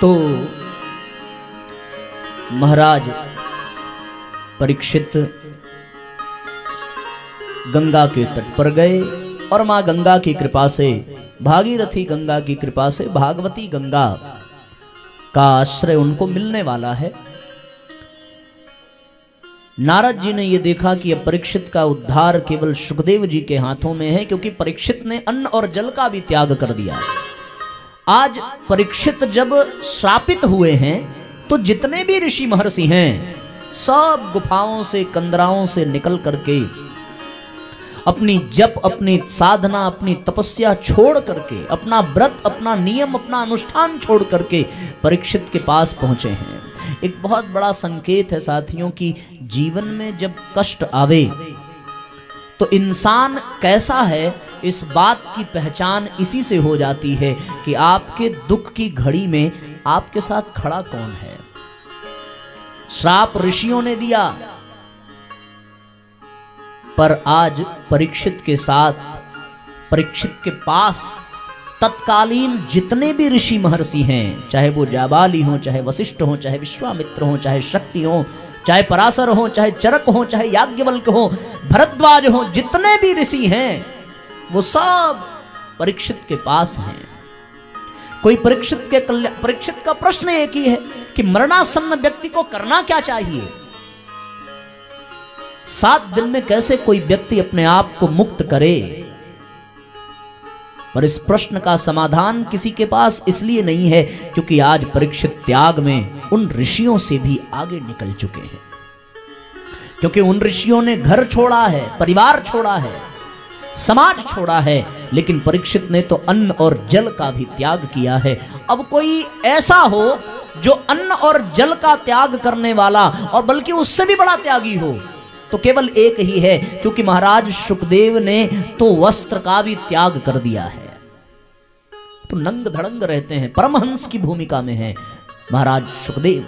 तो महाराज परीक्षित गंगा के तट पर गए और मां गंगा की कृपा से, भागीरथी गंगा की कृपा से, भागवती गंगा का आश्रय उनको मिलने वाला है। नारद जी ने यह देखा कि अब परीक्षित का उद्धार केवल सुखदेव जी के हाथों में है, क्योंकि परीक्षित ने अन्न और जल का भी त्याग कर दिया है। आज परीक्षित जब श्रापित हुए हैं तो जितने भी ऋषि महर्षि हैं सब गुफाओं से, कंदराओं से निकल करके अपनी जप, अपनी साधना, अपनी तपस्या छोड़ करके, अपना व्रत, अपना नियम, अपना अनुष्ठान छोड़ करके परीक्षित के पास पहुंचे हैं। एक बहुत बड़ा संकेत है साथियों कि जीवन में जब कष्ट आवे तो इंसान कैसा है, इस बात की पहचान इसी से हो जाती है कि आपके दुख की घड़ी में आपके साथ खड़ा कौन है। श्राप ऋषियों ने दिया, पर आज परीक्षित के साथ, परीक्षित के पास तत्कालीन जितने भी ऋषि महर्षि हैं, चाहे वो जाबाली हों, चाहे वशिष्ठ हों, चाहे विश्वामित्र हों, चाहे शक्ति हों, चाहे पराशर हों, चाहे चरक हों, चाहे याज्ञवल्क्य हों, भरद्वाज हों, जितने भी ऋषि हैं वो सब परीक्षित के पास हैं। कोई परीक्षित का प्रश्न एक ही है कि मरणासन्न व्यक्ति को करना क्या चाहिए। 7 दिन में कैसे कोई व्यक्ति अपने आप को मुक्त करे, पर इस प्रश्न का समाधान किसी के पास इसलिए नहीं है क्योंकि आज परीक्षित त्याग में उन ऋषियों से भी आगे निकल चुके हैं। क्योंकि उन ऋषियों ने घर छोड़ा है, परिवार छोड़ा है, समाज छोड़ा है, लेकिन परीक्षित ने तो अन्न और जल का भी त्याग किया है। अब कोई ऐसा हो जो अन्न और जल का त्याग करने वाला, और बल्कि उससे भी बड़ा त्यागी हो, तो केवल एक ही है, क्योंकि महाराज सुखदेव ने तो वस्त्र का भी त्याग कर दिया है। तो नंग धड़ंग रहते हैं, परमहंस की भूमिका में है महाराज सुखदेव।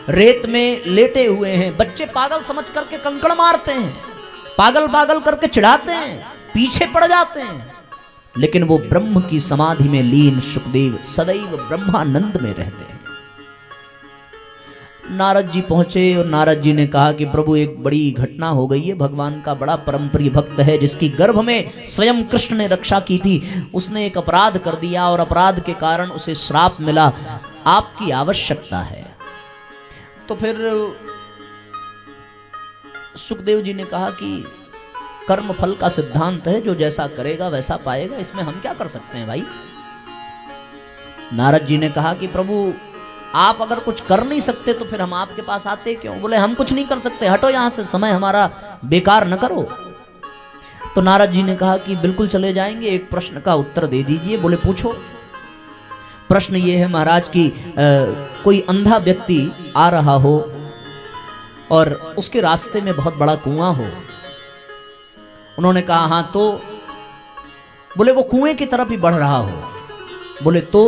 रेत में लेटे हुए हैं, बच्चे पागल समझ करके कंकड़ मारते हैं, पागल पागल करके चिढ़ाते हैं, पीछे पड़ जाते हैं, लेकिन वो ब्रह्म की समाधि में लीन सुखदेव सदैव ब्रह्मानंद में रहते हैं। नारद जी पहुंचे और नारद जी ने कहा कि प्रभु एक बड़ी घटना हो गई है। भगवान का बड़ा परम प्रिय भक्त है जिसकी गर्भ में स्वयं कृष्ण ने रक्षा की थी, उसने एक अपराध कर दिया और अपराध के कारण उसे श्राप मिला, आपकी आवश्यकता है। तो फिर सुखदेव जी ने कहा कि कर्म फल का सिद्धांत है, जो जैसा करेगा वैसा पाएगा, इसमें हम क्या कर सकते हैं भाई। नारद जी ने कहा कि प्रभु आप अगर कुछ कर नहीं सकते तो फिर हम आपके पास आते क्यों। बोले हम कुछ नहीं कर सकते, हटो यहां से, समय हमारा बेकार न करो। तो नारद जी ने कहा कि बिल्कुल चले जाएंगे, एक प्रश्न का उत्तर दे दीजिए। बोले पूछो। प्रश्न ये है महाराज कि कोई अंधा व्यक्ति आ रहा हो और उसके रास्ते में बहुत बड़ा कुआं हो। उन्होंने कहा हाँ तो। बोले वो कुएं की तरफ ही बढ़ रहा हो। बोले तो।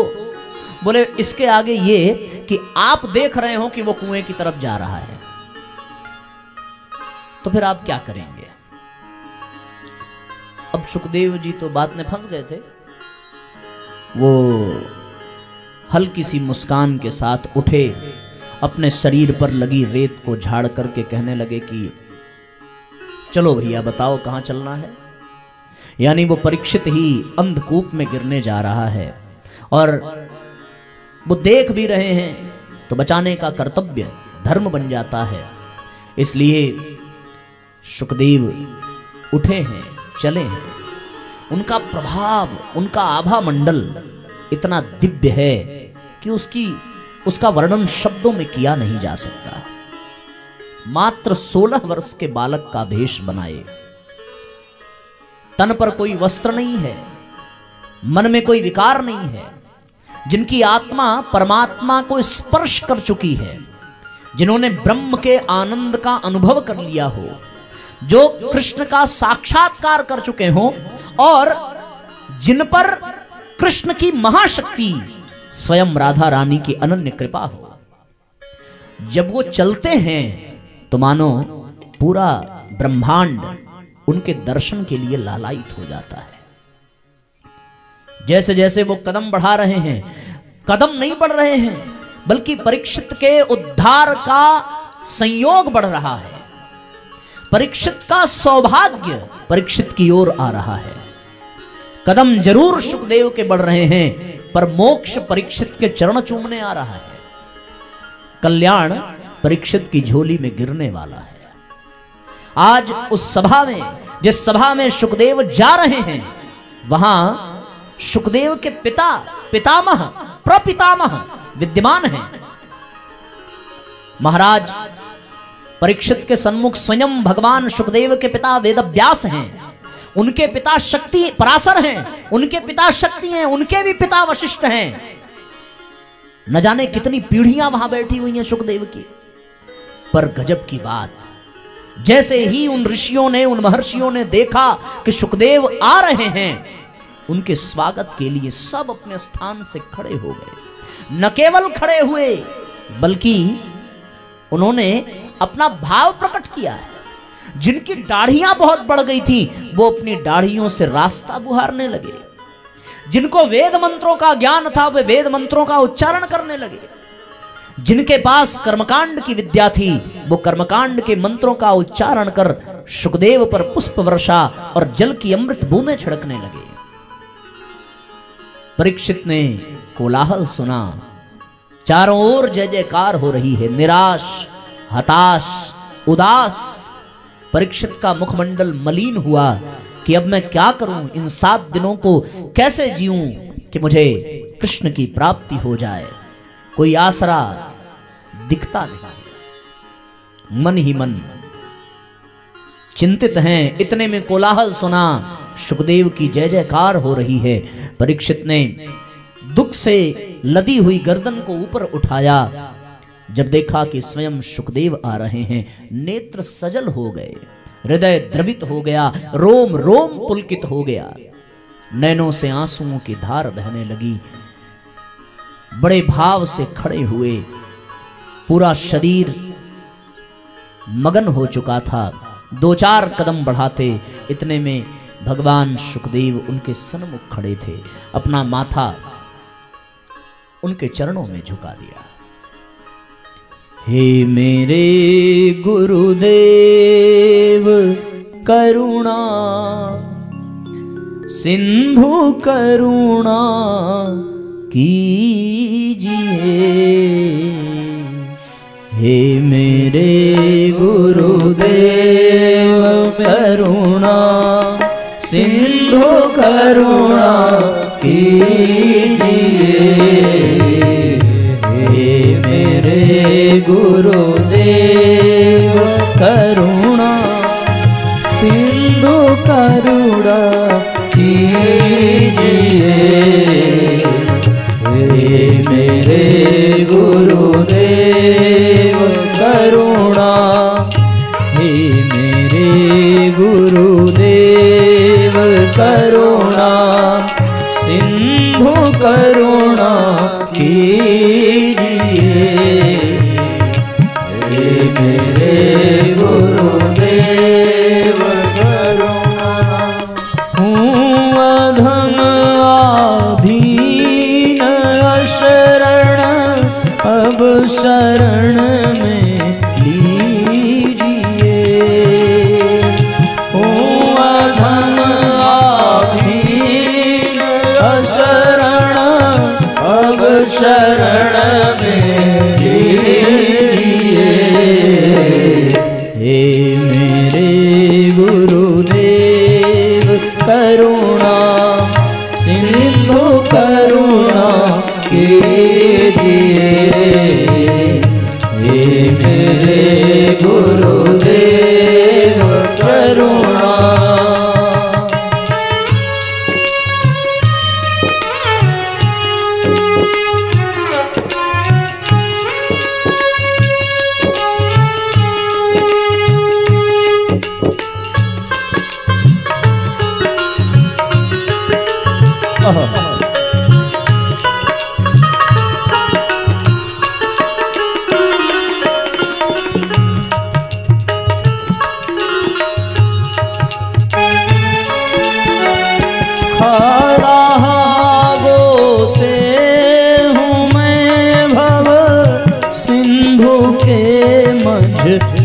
बोले इसके आगे ये कि आप देख रहे हो कि वो कुएं की तरफ जा रहा है, तो फिर आप क्या करेंगे। अब सुखदेव जी तो बात में फंस गए थे। वो हल्की सी मुस्कान के साथ उठे, अपने शरीर पर लगी रेत को झाड़ करके कहने लगे कि चलो भैया बताओ कहां चलना है। यानी वो परीक्षित ही अंधकूप में गिरने जा रहा है और वो देख भी रहे हैं तो बचाने का कर्तव्य धर्म बन जाता है। इसलिए सुखदेव उठे हैं, चले हैं। उनका प्रभाव, उनका आभा मंडल इतना दिव्य है कि उसका वर्णन शब्दों में किया नहीं जा सकता। मात्र 16 वर्ष के बालक का भेष बनाए, तन पर कोई वस्त्र नहीं है, मन में कोई विकार नहीं है, जिनकी आत्मा परमात्मा को स्पर्श कर चुकी है, जिन्होंने ब्रह्म के आनंद का अनुभव कर लिया हो, जो कृष्ण का साक्षात्कार कर चुके हों और जिन पर कृष्ण की महाशक्ति स्वयं राधा रानी की अनन्य कृपा हो। जब वो चलते हैं तो मानो पूरा ब्रह्मांड उनके दर्शन के लिए लालायित हो जाता है। जैसे जैसे वो कदम बढ़ा रहे हैं, कदम नहीं बढ़ रहे हैं, बल्कि परीक्षित के उद्धार का संयोग बढ़ रहा है। परीक्षित का सौभाग्य परीक्षित की ओर आ रहा है। कदम जरूर सुखदेव के बढ़ रहे हैं, पर मोक्ष परीक्षित के चरण चूमने आ रहा है। कल्याण परीक्षित की झोली में गिरने वाला है। आज उस सभा में, जिस सभा में सुखदेव जा रहे हैं, वहां सुखदेव के पिता, पितामह, प्रपितामह विद्यमान हैं। महाराज परीक्षित के सन्मुख स्वयं भगवान सुखदेव के पिता वेदव्यास हैं। उनके पिता शक्ति पराशर हैं, उनके पिता शक्ति हैं, उनके भी पिता वशिष्ठ हैं। न जाने कितनी पीढ़ियां वहां बैठी हुई हैं सुखदेव की। पर गजब की बात, जैसे ही उन ऋषियों ने, उन महर्षियों ने देखा कि सुखदेव आ रहे हैं, उनके स्वागत के लिए सब अपने स्थान से खड़े हो गए। न केवल खड़े हुए, बल्कि उन्होंने अपना भाव प्रकट किया है। जिनकी दाढ़ियां बहुत बढ़ गई थी, वो अपनी दाढ़ियों से रास्ता बुहारने लगे। जिनको वेद मंत्रों का ज्ञान था, वे वेद मंत्रों का उच्चारण करने लगे। जिनके पास कर्मकांड की विद्या थी, वो कर्मकांड के मंत्रों का उच्चारण कर सुखदेव पर पुष्प वर्षा और जल की अमृत बूंदें छिड़कने लगे। परीक्षित ने कोलाहल सुना। चारों ओर जय जयकार हो रही है। निराश, हताश, उदास परीक्षित का मुखमंडल मलिन हुआ कि अब मैं क्या करूं, इन 7 दिनों को कैसे जीऊं कि मुझे कृष्ण की प्राप्ति हो जाए। कोई आसरा दिखता नहीं। मन ही मन चिंतित हैं। इतने में कोलाहल सुना, सुखदेव की जय जयकार हो रही है। परीक्षित ने दुख से लदी हुई गर्दन को ऊपर उठाया। जब देखा कि स्वयं सुखदेव आ रहे हैं, नेत्र सजल हो गए, हृदय द्रवित हो गया, रोम रोम पुलकित हो गया। नैनों से आंसुओं की धार बहने लगी। बड़े भाव से खड़े हुए, पूरा शरीर मगन हो चुका था। 2-4 कदम बढ़ाते, इतने में भगवान सुखदेव उनके सन्मुख खड़े थे। अपना माथा उनके चरणों में झुका दिया। हे मेरे गुरुदेव, करुणा सिंधु करुणा कीजिए। हे मेरे गुरुदेव, करुणा सिंधु करुणा कीजिए। हे मेरे गुरुदेव, करुणा सिंधु करुणा कीजिए। हे मेरे गुरुदेव, करुणा, हे मेरे गुरुदेव, करुणा सिंधु करुणा कीजिए। हे मेरे गुरुदेव, करुणा। हूँ अधम आधीन अशरण, अब शरण में लीजिए। हूँ अधम आधीन अशरण, अब शरण में लीजिए। हे मेरे गुरुदेव, करुणा सिंधु करुणा कीजिए। हे मेरे गुरुदेव, करुणा।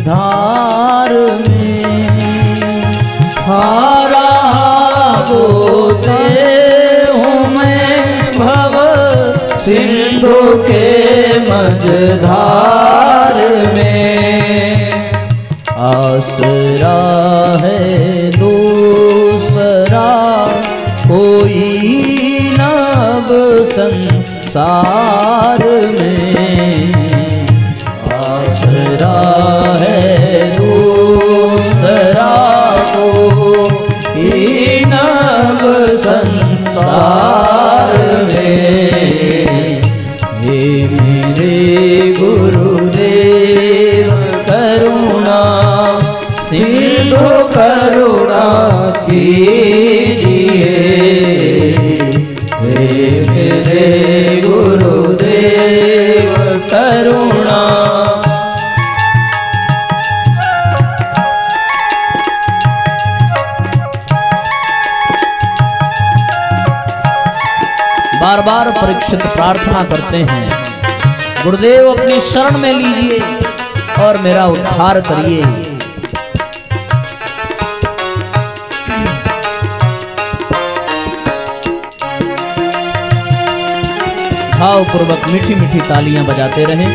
धार में हारा गोते हूँ मैं भव सिंधु के मझधार में। आसरा है दूसरा कोई नब संसार में। आसरा है दूसरा कोई नब संसार में। हे मेरे गुरुदेव करुणा सिंधु करुणा कीजिए। हे मेरे गुरुदेव करुणा। बार बार परीक्षित प्रार्थना करते हैं, गुरुदेव अपनी शरण में लीजिए और मेरा उद्धार करिए। भावपूर्वक मीठी मीठी तालियां बजाते रहें।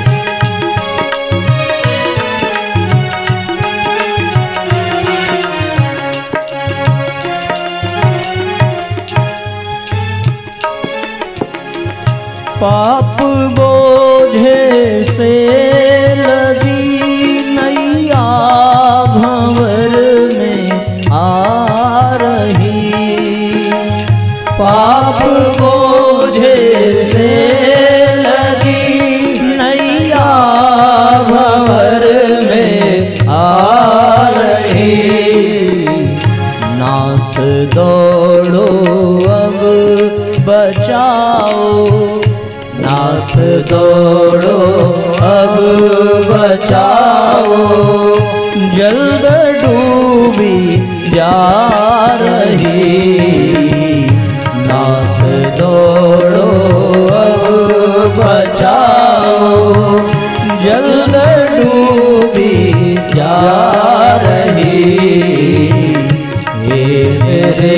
पाप बोझे से लदी नैया भंवर में आ रही। पाप बोझे से लदी नैया भंवर में आ रही। नाथ दौड़ो अब बचाओ, नाथ दौड़ो अब बचाओ। जल्द डूबी जा रही। नाथ दौड़ो अब बचाओ। जल्द डूबी जा रही। हे मेरे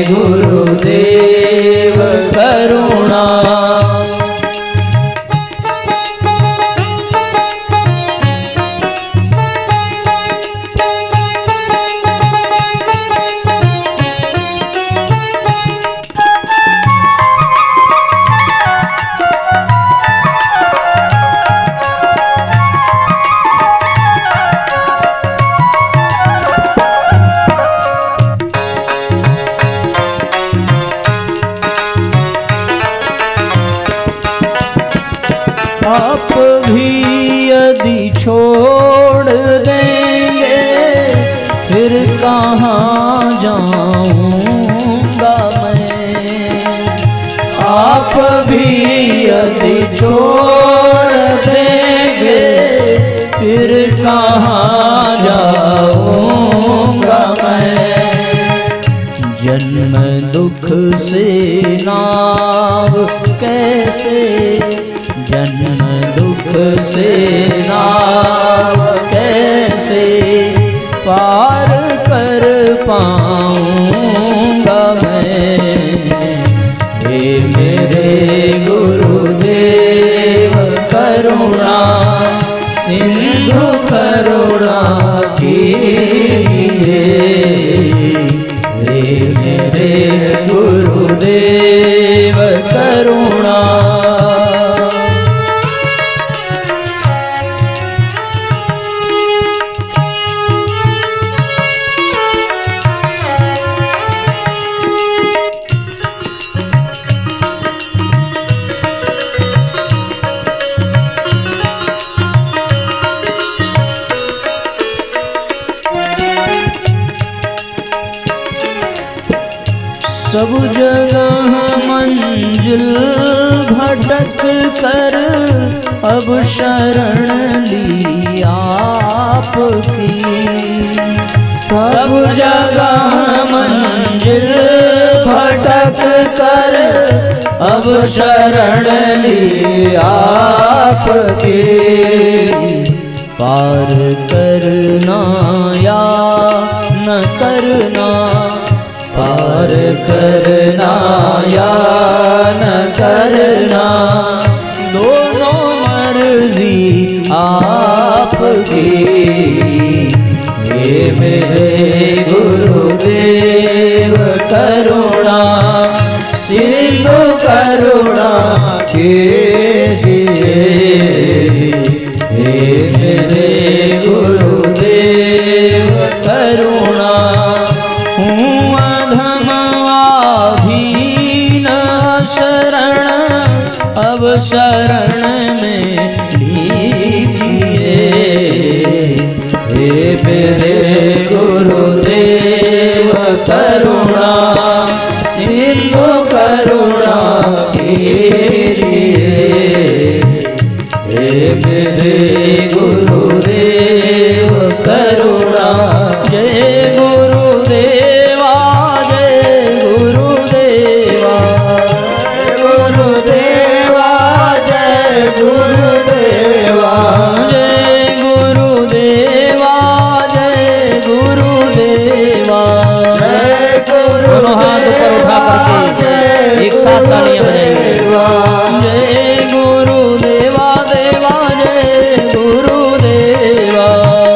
गुरुदेव करुणा। आप भी यदि छोड़ देंगे फिर कहाँ जाऊंगा मैं। आप भी यदि छोड़ देंगे फिर कहाँ जाऊंगा मैं। जन्म दुख से नाव कैसे, जन्म दुख से नाव कैसे पार कर पाऊंगा मैं। हे मेरे गुरुदेव करुणा सिंधु करुणा कीजिए। हे मेरे गुरुदेव करुणा। सब जगह मंजिल भटक कर अब शरण ली आपकी। सब जगह मंजिल भटक कर अब शरण ली आपकी। पार करना या न करना, पार करना या न करना, दोनों मर्जी आपकी। हे मेरे गुरुदेव करुणा सिंधु करुणा कीजिए। हे मेरे गुरुदेव करुणा, हूँ अधम आधीन शरण, अब शरण में लीजिए। हे मेरे गुरुदेव करुणा सिंधु करुणा कीजिए। हे मेरे गुरुदेव करुणा। जय गुरुदेवा, जय गुरुदेवा, गुरुदेवा, जय गुरुदेवा, जय गुरुदेवा, जय गुरुदेवा, जय गुरुदेवा। हाथ ऊपर उठा करके एक साथ तालियां बजाएंगे। जय गुरुदेवा देवा, जय गुरुदेवा,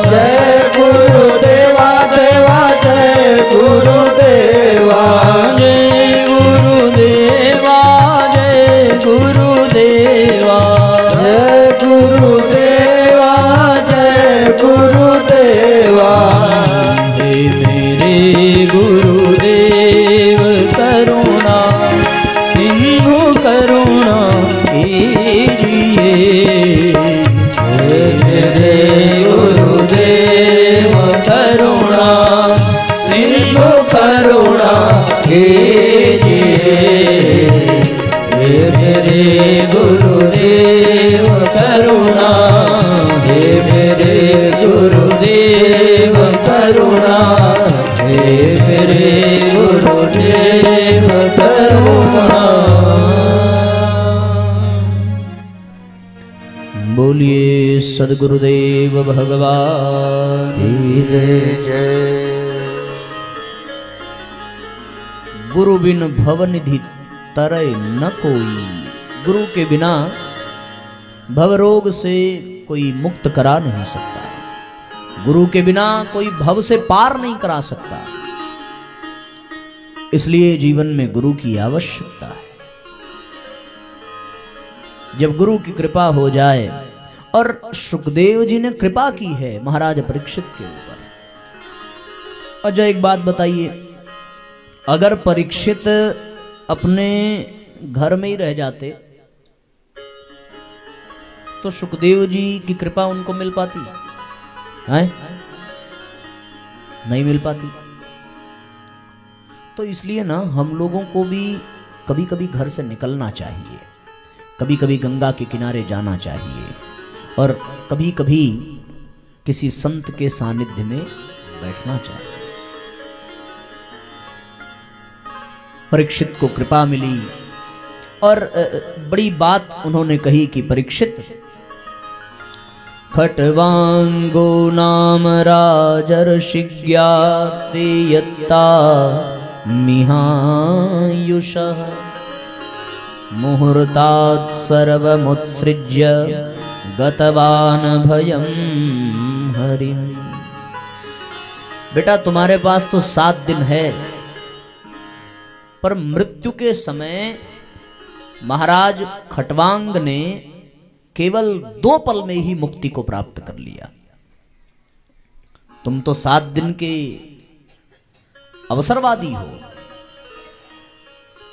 जय गुरुदेवा देवा, जय गुरुदेवा, जय गुरुदेवा, जय गुरुदेवा, जय गुरुदेवा, जय गुरुदेवा। हे मेरे गुरुदेव करुणा सिंधु करुणा कीजिए। हे मेरे गुरुदेव करुणा सिंधु करुणा कीजिए। हे मेरे गुरुदेव करुणा, हे मेरे गुरुदेव करुणा, हे मेरे गुरुदेव करुणा। बोलिए सद्गुरुदेव भगवान की जय जय। गुरु बिन भवनिधि तरय न कोई, गुरु के बिना भवरोग से कोई मुक्त करा नहीं सकता। गुरु के बिना कोई भव से पार नहीं करा सकता। इसलिए जीवन में गुरु की आवश्यकता है। जब गुरु की कृपा हो जाए, और सुखदेव जी ने कृपा की है महाराज परीक्षित के ऊपर। अच्छा एक बात बताइए, अगर परीक्षित अपने घर में ही रह जाते तो सुखदेव जी की कृपा उनको मिल पाती है? नहीं मिल पाती। तो इसलिए ना हम लोगों को भी कभी कभी घर से निकलना चाहिए, कभी कभी गंगा के किनारे जाना चाहिए, और कभी कभी किसी संत के सानिध्य में बैठना चाहिए। परीक्षित को कृपा मिली, और बड़ी बात उन्होंने कही कि परीक्षित, खट्वांगो नाम राजर्षिज्ञाते यत्ता मिहायुषः, मुहूर्तात् सर्वमुत्सृज्य गतवान् भयं हरिं। बेटा तुम्हारे पास तो 7 दिन है, पर मृत्यु के समय महाराज खट्वांग ने केवल 2 पल में ही मुक्ति को प्राप्त कर लिया। तुम तो 7 दिन के अवसरवादी हो,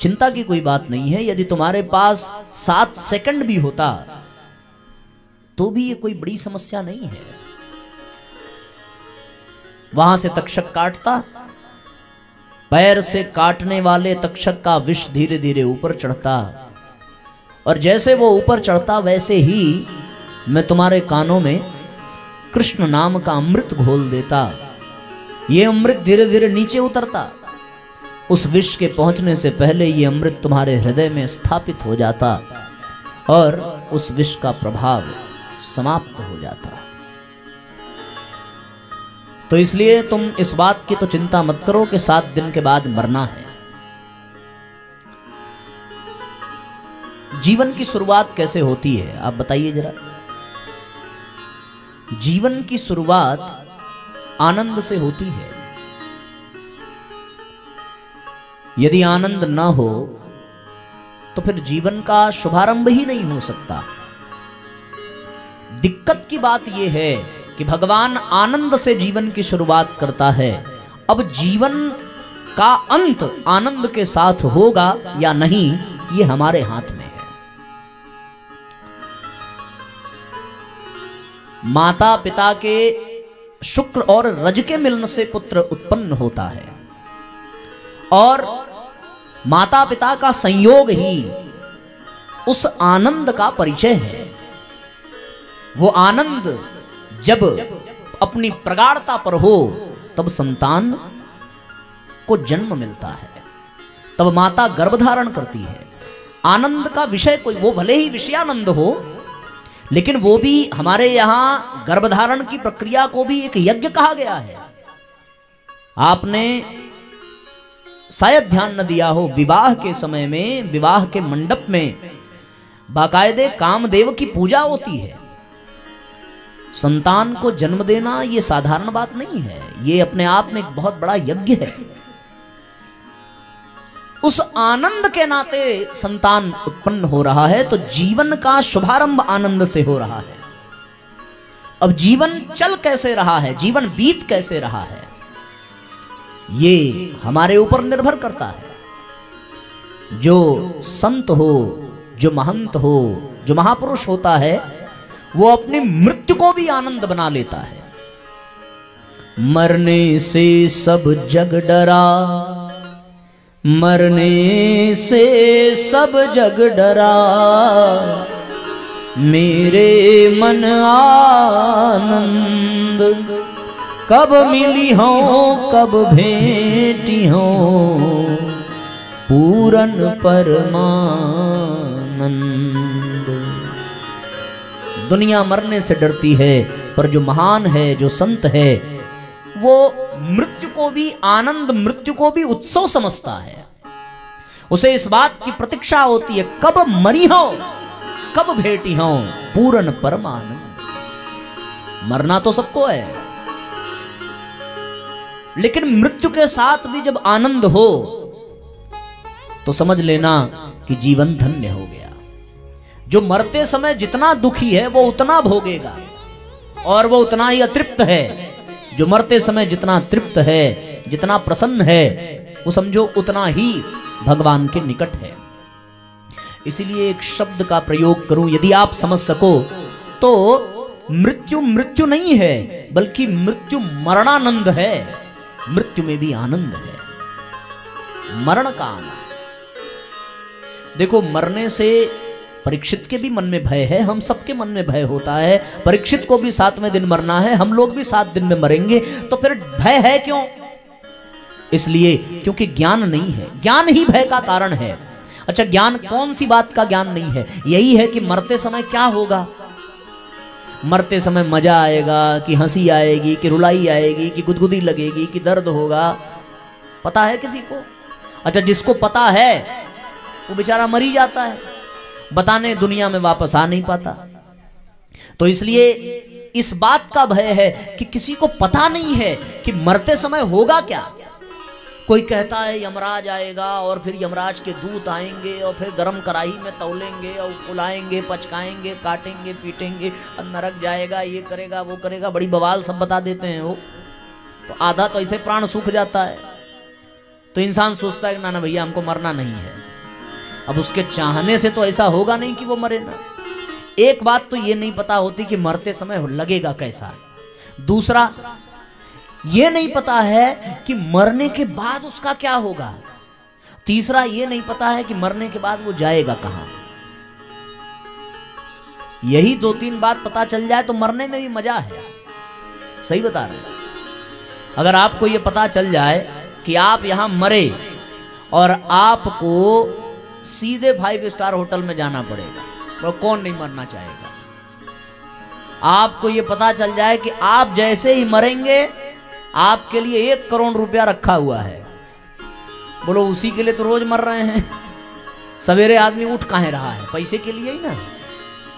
चिंता की कोई बात नहीं है। यदि तुम्हारे पास 7 सेकंड भी होता तो भी ये कोई बड़ी समस्या नहीं है। वहां से तक्षक काटता, पैर से काटने वाले तक्षक का विष धीरे धीरे ऊपर चढ़ता, और जैसे वो ऊपर चढ़ता वैसे ही मैं तुम्हारे कानों में कृष्ण नाम का अमृत घोल देता। ये अमृत धीरे धीरे नीचे उतरता, उस विष के पहुंचने से पहले ये अमृत तुम्हारे हृदय में स्थापित हो जाता और उस विष का प्रभाव समाप्त हो जाता। तो इसलिए तुम इस बात की तो चिंता मत करो कि 7 दिन के बाद मरना है। जीवन की शुरुआत कैसे होती है आप बताइए जरा। जीवन की शुरुआत आनंद से होती है। यदि आनंद ना हो तो फिर जीवन का शुभारंभ ही नहीं हो सकता। दिक्कत की बात यह है कि भगवान आनंद से जीवन की शुरुआत करता है। अब जीवन का अंत आनंद के साथ होगा या नहीं, ये हमारे हाथ में है। माता पिता के शुक्र और रज के मिलन से पुत्र उत्पन्न होता है और माता पिता का संयोग ही उस आनंद का परिचय है। वो आनंद जब अपनी प्रगाढ़ता पर हो तब संतान को जन्म मिलता है, तब माता गर्भधारण करती है। आनंद का विषय कोई, वो भले ही विषयानंद हो, लेकिन वो भी हमारे यहां गर्भधारण की प्रक्रिया को भी एक यज्ञ कहा गया है। आपने शायद ध्यान न दिया हो, विवाह के समय में, विवाह के मंडप में बाकायदे कामदेव की पूजा होती है। संतान को जन्म देना ये साधारण बात नहीं है, ये अपने आप में एक बहुत बड़ा यज्ञ है। उस आनंद के नाते संतान उत्पन्न हो रहा है, तो जीवन का शुभारंभ आनंद से हो रहा है। अब जीवन चल कैसे रहा है, जीवन बीत कैसे रहा है, ये हमारे ऊपर निर्भर करता है। जो संत हो, जो महंत हो, जो महापुरुष होता है, वो अपनी मृत्यु को भी आनंद बना लेता है। मरने से सब जग डरा, मरने से सब जग डरा, मेरे मन आनंद, कब मिली हो कब भेटी हो, पूरन परमानंद। दुनिया मरने से डरती है, पर जो महान है, जो संत है, वो मृत्यु को भी आनंद, मृत्यु को भी उत्सव समझता है। उसे इस बात की प्रतीक्षा होती है, कब मरी हो कब भेटी हो, पूरन परमानंद। मरना तो सबको है, लेकिन मृत्यु के साथ भी जब आनंद हो तो समझ लेना कि जीवन धन्य हो गया। जो मरते समय जितना दुखी है वो उतना भोगेगा और वो उतना ही अतृप्त है। जो मरते समय जितना तृप्त है, जितना प्रसन्न है, वो समझो उतना ही भगवान के निकट है। इसीलिए एक शब्द का प्रयोग करूं, यदि आप समझ सको तो मृत्यु मृत्यु नहीं है, बल्कि मृत्यु मरणानंद है। मृत्यु में भी आनंद है, मरण का आनंद। देखो, मरने से परीक्षित के भी मन में भय है, हम सबके मन में भय होता है। परीक्षित को भी 7वें दिन मरना है, हम लोग भी 7 दिन में मरेंगे, तो फिर भय है क्यों? इसलिए क्योंकि ज्ञान नहीं है। ज्ञान ही भय का कारण है। अच्छा, ज्ञान कौन सी बात का ज्ञान नहीं है? यही है कि मरते समय क्या होगा, मरते समय मजा आएगा कि हंसी आएगी कि रुलाई आएगी कि गुदगुदी लगेगी कि दर्द होगा, पता है किसी को? अच्छा, जिसको पता है वो बेचारा मर ही जाता है, बताने दुनिया में वापस आ नहीं पाता। तो इसलिए इस बात का भय है कि किसी को पता नहीं है कि मरते समय होगा क्या। कोई कहता है यमराज आएगा और फिर यमराज के दूत आएंगे और फिर गरम कढ़ाई में तौलेंगे और फुलाएंगे, पचकाएंगे, काटेंगे, पीटेंगे, नरक जाएगा, ये करेगा, वो करेगा, बड़ी बवाल सब बता देते हैं वो। तो आधा तो ऐसे प्राण सूख जाता है, तो इंसान सोचता है ना ना भैया हमको मरना नहीं है। अब उसके चाहने से तो ऐसा होगा नहीं कि वो मरे ना। एक बात तो ये नहीं पता होती कि मरते समय लगेगा कैसा। दूसरा, ये नहीं पता है कि मरने के बाद उसका क्या होगा। तीसरा, ये नहीं पता है कि मरने के बाद वो जाएगा कहां। यही 2-3 बात पता चल जाए तो मरने में भी मजा है। सही बता रहे हैं। अगर आपको ये पता चल जाए कि आप यहां मरे और आपको सीधे 5 स्टार होटल में जाना पड़ेगा, तो कौन नहीं मरना चाहेगा। आपको ये पता चल जाए कि आप जैसे ही मरेंगे आपके लिए 1 करोड़ रुपया रखा हुआ है, बोलो उसी के लिए तो रोज मर रहे हैं। सवेरे आदमी उठ काहे रहा है? पैसे के लिए ही ना।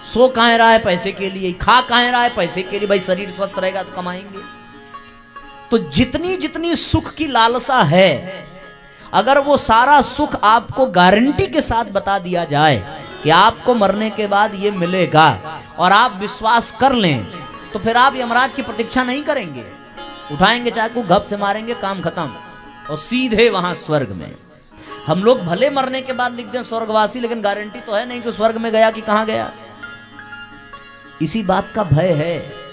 सो काहे रहा है? पैसे के लिए। खा काहे रहा है? पैसे के लिए। भाई शरीर स्वस्थ रहेगा तो कमाएंगे। तो जितनी जितनी सुख की लालसा है, अगर वो सारा सुख आपको गारंटी के साथ बता दिया जाए कि आपको मरने के बाद ये मिलेगा और आप विश्वास कर लें, तो फिर आप यमराज की प्रतीक्षा नहीं करेंगे। उठाएंगे चाकू, गप से मारेंगे, काम खत्म और सीधे वहां स्वर्ग में। हम लोग भले मरने के बाद लिख दें स्वर्गवासी, लेकिन गारंटी तो है नहीं कि स्वर्ग में गया कि कहां गया। इसी बात का भय है।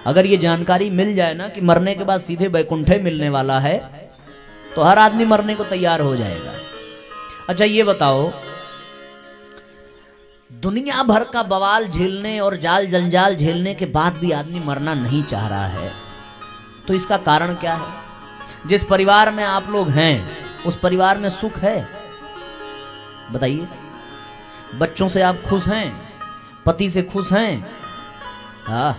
अगर ये जानकारी मिल जाए ना कि मरने के बाद सीधे वैकुंठे मिलने वाला है, तो हर आदमी मरने को तैयार हो जाएगा। अच्छा ये बताओ, दुनिया भर का बवाल झेलने और जाल जंजाल झेलने के बाद भी आदमी मरना नहीं चाह रहा है, तो इसका कारण क्या है? जिस परिवार में आप लोग हैं, उस परिवार में सुख है? बताइए। बच्चों से आप खुश हैं? पति से खुश हैं? हाँ,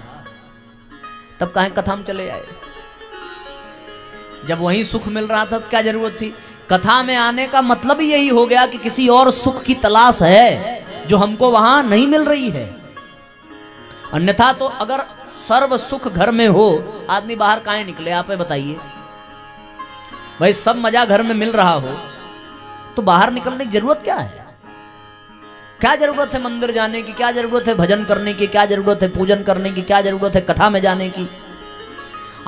तब काहे कथा में चले आए? जब वहीं सुख मिल रहा था तो क्या जरूरत थी? कथा में आने का मतलब ही यही हो गया कि किसी और सुख की तलाश है जो हमको वहां नहीं मिल रही है। अन्यथा तो अगर सर्व सुख घर में हो, आदमी बाहर काहे निकले? आप बताइए। भाई सब मजा घर में मिल रहा हो तो बाहर निकलने की जरूरत क्या है? क्या जरूरत है मंदिर जाने की? क्या जरूरत है भजन करने की? क्या जरूरत है पूजन करने की? क्या जरूरत है कथा में जाने की?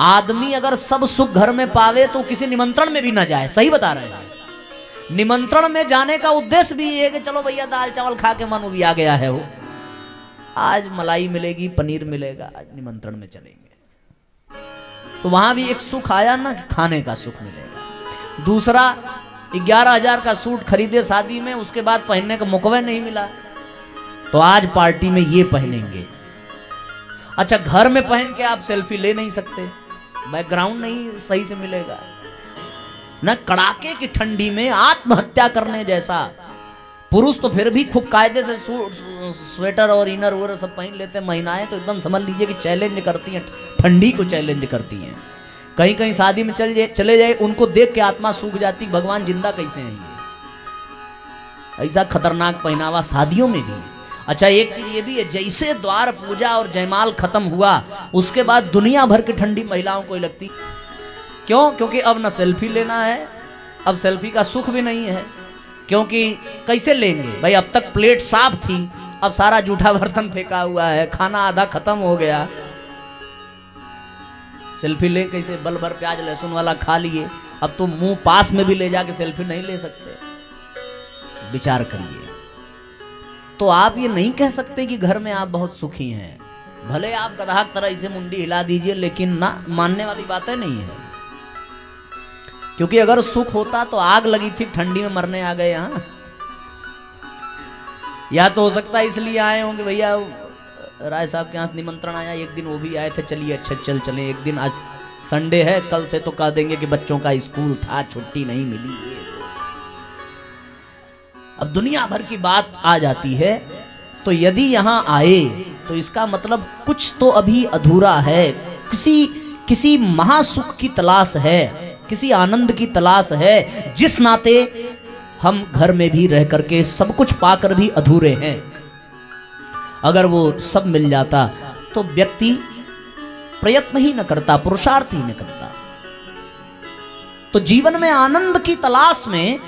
आदमी अगर सब सुख घर में पावे तो किसी निमंत्रण में भी ना जाए। सही बता रहे हैं। निमंत्रण में जाने का उद्देश्य भी ये है कि चलो भैया दाल चावल खा के मन भी आ गया है, वो आज मलाई मिलेगी, पनीर मिलेगा, आज निमंत्रण में चलेंगे। तो वहां भी एक सुख आया ना कि खाने का सुख मिलेगा। दूसरा, 11,000 का सूट खरीदे शादी में, उसके बाद पहनने का मौका नहीं मिला, तो आज पार्टी में ये पहनेंगे। अच्छा घर में पहन के आप सेल्फी ले नहीं सकते, बैकग्राउंड नहीं सही से मिलेगा। न कड़ाके की ठंडी में आत्महत्या करने जैसा। पुरुष तो फिर भी खूब कायदे से स्वेटर और इनर वगैरह सब पहन लेते हैं। महिलाएं तो एकदम समझ लीजिए कि चैलेंज करती हैं, ठंडी को चैलेंज करती हैं। कहीं कहीं शादी में चले जाए, उनको देख के आत्मा सूख जाती, भगवान जिंदा कैसे हैं ये। ऐसा खतरनाक पहनावा शादियों में भी। अच्छा एक चीज ये भी है, जैसे द्वार पूजा और जयमाल खत्म हुआ, उसके बाद दुनिया भर की ठंडी महिलाओं को लगती। क्यों? क्योंकि अब न सेल्फी लेना है, अब सेल्फी का सुख भी नहीं है। क्योंकि कैसे लेंगे भाई? अब तक प्लेट साफ थी, अब सारा जूठा बर्तन फेंका हुआ है, खाना आधा खत्म हो गया। सेल्फी ले कैसे? बल भर प्याज लहसुन वाला खा लिए, अब तो मुंह पास में भी ले जाके सेल्फी नहीं ले सकते। विचार करिए। तो आप ये नहीं कह सकते कि घर में आप बहुत सुखी हैं। भले आप गधा की तरह इसे मुंडी हिला दीजिए, लेकिन ना मानने वाली बातें नहीं है। क्योंकि अगर सुख होता तो आग लगी थी, ठंडी में मरने आ गए यहाँ। या तो हो सकता है इसलिए आए होंगे भैया राय साहब के यहाँ निमंत्रण आया, एक दिन वो भी आए थे, चलिए अच्छा चल चले एक दिन, आज संडे है, कल से तो कह देंगे कि बच्चों का स्कूल था, छुट्टी नहीं मिली। अब दुनिया भर की बात आ जाती है। तो यदि यहाँ आए तो इसका मतलब कुछ तो अभी अधूरा है, किसी महासुख की तलाश है, किसी आनंद की तलाश है, जिस नाते हम घर में भी रह करके सब कुछ पाकर भी अधूरे हैं। अगर वो सब मिल जाता तो व्यक्ति प्रयत्न ही न करता, पुरुषार्थ ही न करता। तो जीवन में आनंद की तलाश में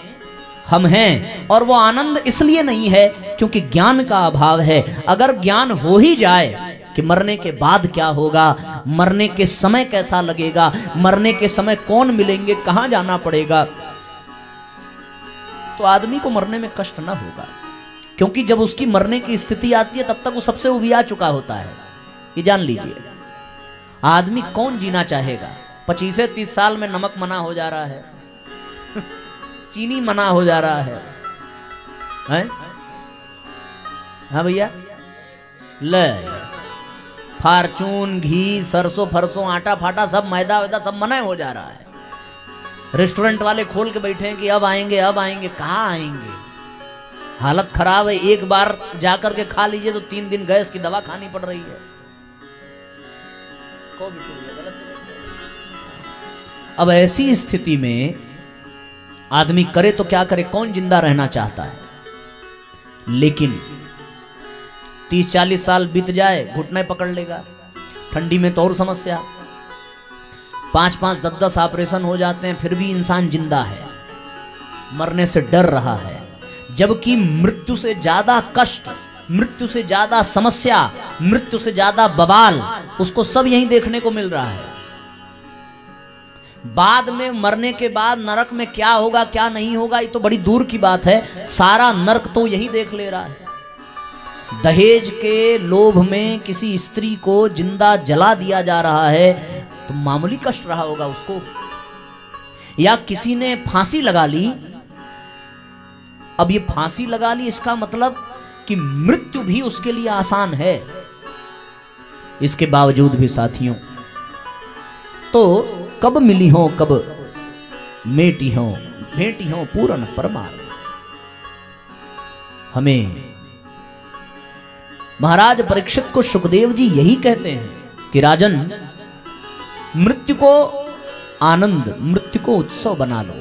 हम हैं, और वो आनंद इसलिए नहीं है क्योंकि ज्ञान का अभाव है। अगर ज्ञान हो ही जाए कि मरने के बाद क्या होगा, मरने के समय कैसा लगेगा, मरने के समय कौन मिलेंगे, कहां जाना पड़ेगा, तो आदमी को मरने में कष्ट ना होगा। क्योंकि जब उसकी मरने की स्थिति आती है तब तक वो सबसे उबिया चुका होता है। ये जान लीजिए। आदमी कौन जीना चाहेगा? 25-30 साल में नमक मना हो जा रहा है, चीनी मना हो जा रहा है, हैं? हाँ भैया, ले फार्चून, घी, सरसों फरसों, आटा फाटा सब, मैदा वैदा सब मना हो जा रहा है। रेस्टोरेंट वाले खोल के बैठे हैं कि अब आएंगे अब आएंगे। कहाँ आएंगे? हालत खराब है। एक बार जाकर के खा लीजिए तो 3 दिन गैस की दवा खानी पड़ रही है। अब ऐसी स्थिति में आदमी करे तो क्या करे, कौन जिंदा रहना चाहता है। लेकिन 30-40 साल बीत जाए, घुटने पकड़ लेगा, ठंडी में तो और समस्या, 5-5, 10-10 ऑपरेशन हो जाते हैं, फिर भी इंसान जिंदा है, मरने से डर रहा है। जबकि मृत्यु से ज्यादा कष्ट, मृत्यु से ज्यादा समस्या, मृत्यु से ज्यादा बवाल उसको सब यहीं देखने को मिल रहा है। बाद में मरने के बाद नरक में क्या होगा क्या नहीं होगा ये तो बड़ी दूर की बात है, सारा नरक तो यही देख ले रहा है। दहेज के लोभ में किसी स्त्री को जिंदा जला दिया जा रहा है तो मामूली कष्ट रहा होगा उसको, या किसी ने फांसी लगा ली। अब ये फांसी लगा ली इसका मतलब कि मृत्यु भी उसके लिए आसान है। इसके बावजूद भी साथियों, तो कब मिली हो कब मेटी हो, भेटी हो पूर्ण परमार्थ। हमें महाराज परीक्षित को सुखदेव जी यही कहते हैं कि राजन, मृत्यु को आनंद, मृत्यु को उत्सव बना लो।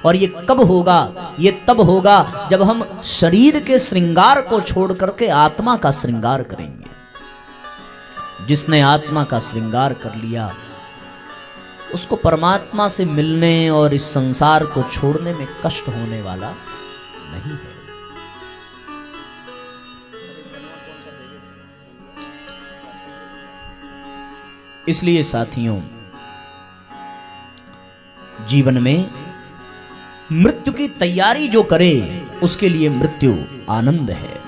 और ये कब होगा, ये तब होगा जब हम शरीर के श्रृंगार को छोड़ करके आत्मा का श्रृंगार करेंगे। जिसने आत्मा का श्रृंगार कर लिया उसको परमात्मा से मिलने और इस संसार को छोड़ने में कष्ट होने वाला नहीं है। इसलिए साथियों, जीवन में मृत्यु की तैयारी जो करे उसके लिए मृत्यु आनंद है।